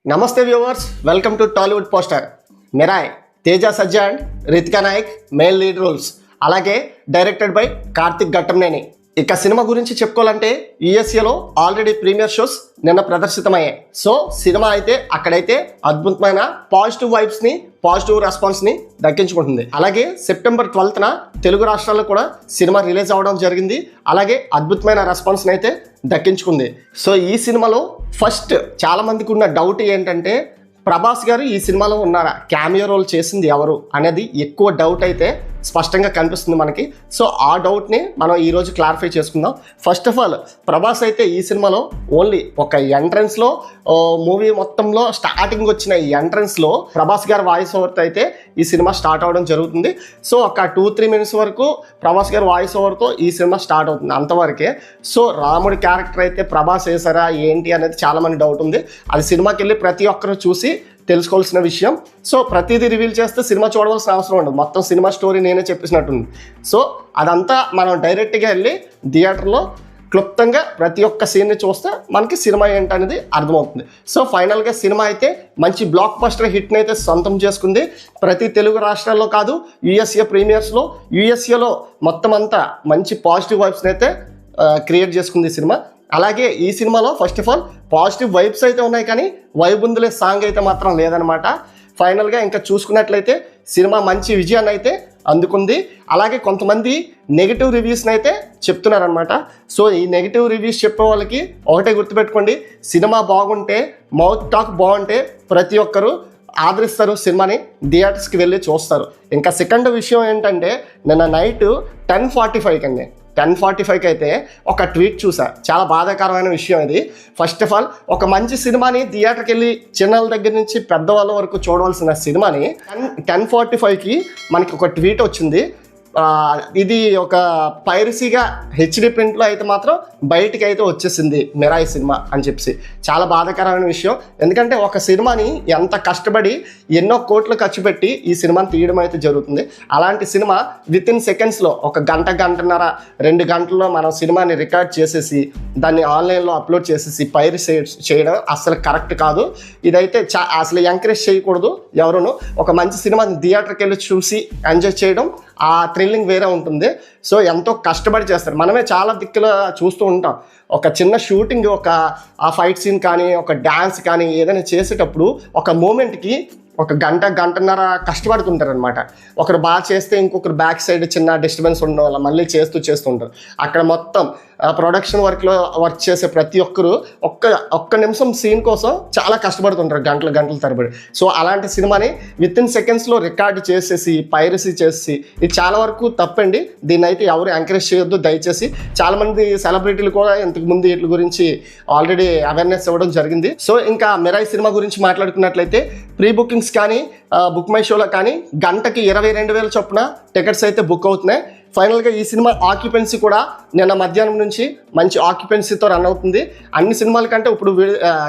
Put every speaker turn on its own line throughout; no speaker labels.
नमस्ते viewers, welcome to Tollywood poster. Mirai Teja Sajja and Ritika Nayak main lead roles, అలాగే directed by Karthik Ghattamaneni. ఇక సినిమా గురించి చెప్పుకోవాలంటే యూఎస్ఏలో ఆల్రెడీ ప్రీమియర్ షోస్ నిన్న ప్రదర్శితమయ్యాయి. సో సినిమా అయితే అక్కడైతే అద్భుతమైన పాజిటివ్ వైబ్స్ని, పాజిటివ్ రెస్పాన్స్ని దక్కించుకుంటుంది. అలాగే సెప్టెంబర్ 12న తెలుగు రాష్ట్రాల్లో కూడా సినిమా రిలీజ్ అవ్వడం జరిగింది. అలాగే అద్భుతమైన రెస్పాన్స్ని అయితే దక్కించుకుంది. సో ఈ సినిమాలో ఫస్ట్ చాలా మందికి ఉన్న డౌట్ ఏంటంటే ప్రభాస్ గారు ఈ సినిమాలో ఉన్నారా, క్యామియో రోల్ చేసింది ఎవరు అనేది ఎక్కువ డౌట్ అయితే స్పష్టంగా కనిపిస్తుంది మనకి. సో ఆ డౌట్ని మనం ఈరోజు క్లారిఫై చేసుకుందాం. ఫస్ట్ ఆఫ్ ఆల్ ప్రభాస్ అయితే ఈ సినిమాలో ఓన్లీ ఒక ఎంట్రన్స్లో, మూవీ మొత్తంలో స్టార్టింగ్ వచ్చిన ఈ ఎంట్రన్స్లో ప్రభాస్ గారి వాయిస్ ఓవర్తో అయితే ఈ సినిమా స్టార్ట్ అవ్వడం జరుగుతుంది. సో ఒక 2-3 మినిట్స్ వరకు ప్రభాస్ గారి వాయిస్ ఓవర్తో ఈ సినిమా స్టార్ట్ అవుతుంది, అంతవరకే. సో రాముడి క్యారెక్టర్ అయితే ప్రభాస్ వేసారా ఏంటి అనేది చాలామంది డౌట్ ఉంది. అది సినిమాకి వెళ్ళి ప్రతి ఒక్కరు చూసి తెలుసుకోవాల్సిన విషయం. సో ప్రతిదీ రివీల్ చేస్తే సినిమా చూడవలసిన అవసరం ఉండదు, మొత్తం సినిమా స్టోరీ నేనే చెప్పేసినట్టుంది. సో అదంతా మనం డైరెక్ట్గా వెళ్ళి థియేటర్లో క్లుప్తంగా ప్రతి ఒక్క సీన్ని చూస్తే మనకి సినిమా ఏంటనేది అర్థమవుతుంది. సో ఫైనల్గా సినిమా అయితే మంచి బ్లాక్ బస్టర్ హిట్ని అయితే సొంతం చేసుకుంది. ప్రతి తెలుగు రాష్ట్రాల్లో కాదు, యూఎస్ఏ ప్రీమియర్స్లో, యూఎస్ఏలో మొత్తం అంతా మంచి పాజిటివ్ వైబ్స్ని అయితే క్రియేట్ చేసుకుంది సినిమా. అలాగే ఈ సినిమాలో first of all positive vibes అయితే ఉన్నాయి, కానీ వైబుందులే సాంగ్ అయితే మాత్రం లేదనమాట. ఫైనల్గా ఇంకా చూసుకున్నట్లయితే సినిమా మంచి విజయాన్ని అయితే అందుకుంది. అలాగే కొంతమంది నెగిటివ్ రివ్యూస్ని అయితే చెప్తున్నారనమాట. సో ఈ నెగిటివ్ రివ్యూస్ చెప్పే వాళ్ళకి ఒకటే గుర్తుపెట్టుకోండి, సినిమా బాగుంటే, మౌత్ టాక్ బాగుంటే ప్రతి ఒక్కరు ఆదరిస్తారు, సినిమాని థియేటర్స్కి వెళ్ళి చూస్తారు. ఇంకా సెకండ్ విషయం ఏంటంటే నిన్న నైట్ 10:45 అండి, 10:45కి అయితే ఒక ట్వీట్ చూసా. చాలా బాధాకరమైన విషయం ఇది. ఫస్ట్ ఆఫ్ ఆల్ ఒక మంచి సినిమాని థియేటర్కి వెళ్ళి చిన్నల దగ్గర నుంచి పెద్దవాళ్ళ వరకు చూడవలసిన సినిమాని 10:45కి మనకి ఒక ట్వీట్ వచ్చింది. ఇది ఒక పైరసీగా హెచ్డి ప్రింట్లో అయితే మాత్రం బయటికి అయితే వచ్చేసింది మిరాయి సినిమా అని చెప్పి. చాలా బాధాకరమైన విషయం. ఎందుకంటే ఒక సినిమాని ఎంత కష్టపడి ఎన్నో కోట్లు ఖర్చు పెట్టి ఈ సినిమాని తీయడం అయితే జరుగుతుంది. అలాంటి సినిమా వితిన్ సెకండ్స్లో ఒక గంటన్నర 2 గంటల్లో మనం సినిమాని రికార్డ్ చేసేసి దాన్ని ఆన్లైన్లో అప్లోడ్ చేసేసి పైరసీ చేయడం అసలు కరెక్ట్ కాదు. ఇదైతే అసలు ఎంకరేజ్ చేయకూడదు ఎవరును. ఒక మంచి సినిమాని థియేటర్కి వెళ్ళి చూసి ఎంజాయ్ చేయడం, ఆ థ్రిల్లింగ్ వేరే ఉంటుంది. సో ఎంతో కష్టపడి చేస్తారు. మనమే చాలా దిక్కులు చూస్తూ ఉంటాం. ఒక చిన్న షూటింగ్, ఒక ఆ ఫైట్ సీన్ కానీ, ఒక డ్యాన్స్ కానీ ఏదైనా చేసేటప్పుడు ఒక మూమెంట్కి ఒక గంటన్నర కష్టపడుతుంటారు అనమాట. ఒకరు బాగా చేస్తే ఇంకొకరు బ్యాక్ సైడ్ చిన్న డిస్టర్బెన్స్ ఉండడం వల్ల మళ్ళీ చేస్తూ ఉంటారు. అక్కడ మొత్తం ప్రొడక్షన్ వర్క్లో వర్క్ చేసే ప్రతి ఒక్కరు ఒక్క నిమిషం సీన్ కోసం చాలా కష్టపడుతుంటారు, గంటల తరబడి. సో అలాంటి సినిమాని వితిన్ సెకండ్స్లో రికార్డ్ చేసేసి పైరసీ చేసి ఇది చాలా వరకు తప్పండి. దీన్ని అయితే ఎవరు ఎంకరేజ్ చేయొద్దు దయచేసి. చాలామంది సెలబ్రిటీలు కూడా ఇంతకుముందు వీటి గురించి ఆల్రెడీ అవేర్నెస్ ఇవ్వడం జరిగింది. సో ఇంకా మిరాయి సినిమా గురించి మాట్లాడుకున్నట్లయితే ప్రీ బుకింగ్స్ కానీ, బుక్ మై షోలో కానీ గంటకి 22,000 చొప్పున టికెట్స్ అయితే బుక్ అవుతున్నాయి. ఫైనల్గా ఈ సినిమా ఆక్యుపెన్సీ కూడా నిన్న మధ్యాహ్నం నుంచి మంచి ఆక్యుపెన్సీతో రన్ అవుతుంది. అన్ని సినిమాల కంటే ఇప్పుడు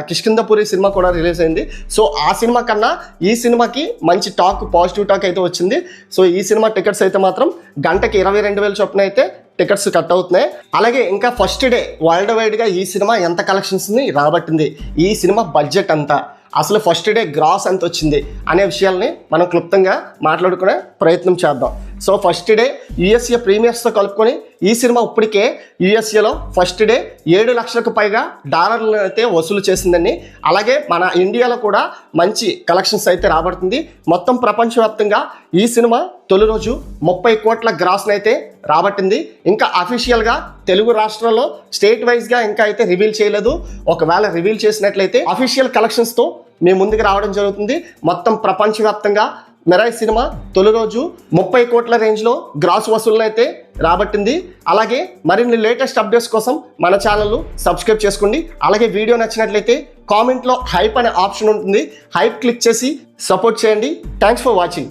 కిష్కింధపురి సినిమా కూడా రిలీజ్ అయింది. సో ఆ సినిమా కన్నా ఈ సినిమాకి మంచి టాక్, పాజిటివ్ టాక్ అయితే వచ్చింది. సో ఈ సినిమా టికెట్స్ అయితే మాత్రం గంటకి 22,000 చొప్పున అయితే టికెట్స్ కట్ అవుతున్నాయి. అలాగే ఇంకా ఫస్ట్ డే వరల్డ్ వైడ్గా ఈ సినిమా ఎంత కలెక్షన్స్ని రాబట్టింది, ఈ సినిమా బడ్జెట్ అంతా, అసలు ఫస్ట్ డే గ్రాస్ ఎంత వచ్చింది అనే విషయాల్ని మనం క్లుప్తంగా మాట్లాడుకునే ప్రయత్నం చేద్దాం. సో ఫస్ట్ డే యూఎస్ఏ ప్రీమియర్స్తో కలుపుకొని ఈ సినిమా ఇప్పటికే యూఎస్ఏలో ఫస్ట్ డే 7 లక్షలకు పైగా డాలర్లు అయితే వసూలు చేసిందండి. అలాగే మన ఇండియాలో కూడా మంచి కలెక్షన్స్ అయితే రాబడుతుంది. మొత్తం ప్రపంచవ్యాప్తంగా ఈ సినిమా తొలి రోజు 30 కోట్ల గ్రాస్ని అయితే రాబట్టింది. ఇంకా అఫీషియల్గా తెలుగు రాష్ట్రాల్లో స్టేట్ వైజ్గా ఇంకా అయితే రివీల్ చేయలేదు. ఒకవేళ రివీల్ చేసినట్లయితే అఫీషియల్ కలెక్షన్స్తో మేము ముందుకు రావడం జరుగుతుంది. మొత్తం ప్రపంచవ్యాప్తంగా మిరాయి సినిమా తొలి రోజు 30 కోట్ల రేంజ్లో గ్రాస్ వసూళ్ళని అయితే రాబట్టింది. అలాగే మరిన్ని లేటెస్ట్ అప్డేట్స్ కోసం మన ఛానల్ను సబ్స్క్రైబ్ చేసుకోండి. అలాగే వీడియో నచ్చినట్లయితే కామెంట్లో హైప్ అనే ఆప్షన్ ఉంటుంది, హైప్ క్లిక్ చేసి సపోర్ట్ చేయండి. Thanks for watching.